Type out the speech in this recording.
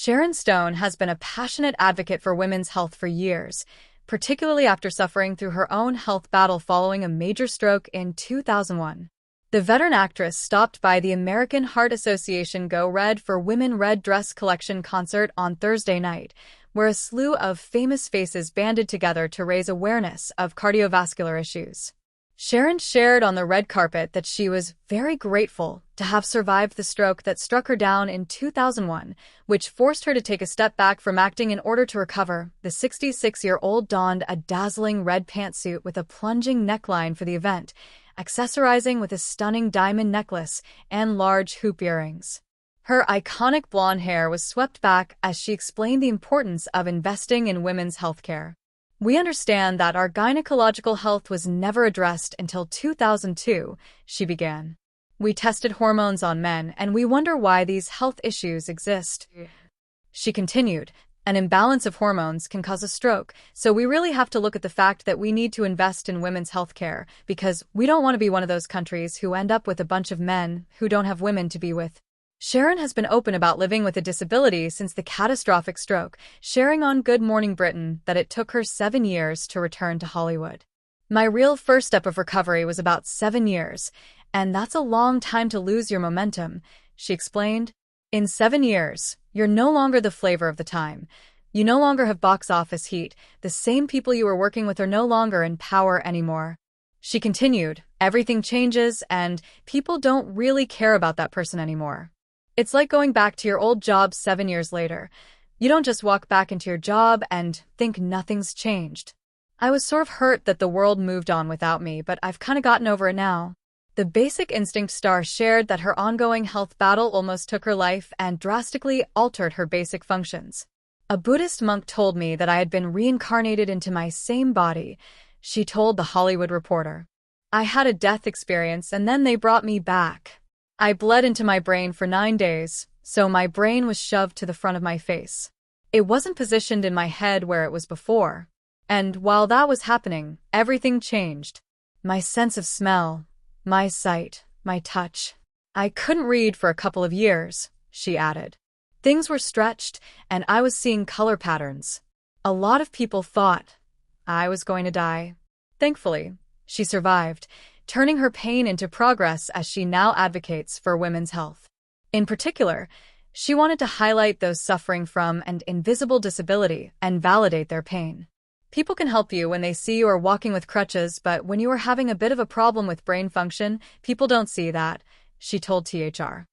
Sharon Stone has been a passionate advocate for women's health for years, particularly after suffering through her own health battle following a major stroke in 2001. The veteran actress stopped by the American Heart Association Go Red for Women Red Dress Collection concert on Thursday night, where a slew of famous faces banded together to raise awareness of cardiovascular issues. Sharon shared on the red carpet that she was very grateful to have survived the stroke that struck her down in 2001, which forced her to take a step back from acting in order to recover. The 66-year-old donned a dazzling red pantsuit with a plunging neckline for the event, accessorizing with a stunning diamond necklace and large hoop earrings. Her iconic blonde hair was swept back as she explained the importance of investing in women's healthcare. "We understand that our gynecological health was never addressed until 2002, she began. "We tested hormones on men, and we wonder why these health issues exist." She continued, "An imbalance of hormones can cause a stroke, so we really have to look at the fact that we need to invest in women's health care, because we don't want to be one of those countries who end up with a bunch of men who don't have women to be with." Sharon has been open about living with a disability since the catastrophic stroke, sharing on Good Morning Britain that it took her 7 years to return to Hollywood. "My real first step of recovery was about 7 years, and that's a long time to lose your momentum," she explained. "In 7 years, you're no longer the flavor of the time. You no longer have box office heat. The same people you were working with are no longer in power anymore." She continued, "Everything changes, and people don't really care about that person anymore. It's like going back to your old job 7 years later. You don't just walk back into your job and think nothing's changed. I was sort of hurt that the world moved on without me, but I've kind of gotten over it now." The Basic Instinct star shared that her ongoing health battle almost took her life and drastically altered her basic functions. "A Buddhist monk told me that I had been reincarnated into my same body," she told The Hollywood Reporter. "I had a death experience and then they brought me back. I bled into my brain for 9 days, so my brain was shoved to the front of my face. It wasn't positioned in my head where it was before. And while that was happening, everything changed. My sense of smell, my sight, my touch. I couldn't read for a couple of years," she added. "Things were stretched, and I was seeing color patterns. A lot of people thought I was going to die. Thankfully, she survived, turning her pain into progress as she now advocates for women's health. In particular, she wanted to highlight those suffering from an invisible disability and validate their pain. "People can help you when they see you are walking with crutches, but when you are having a bit of a problem with brain function, people don't see that," she told THR.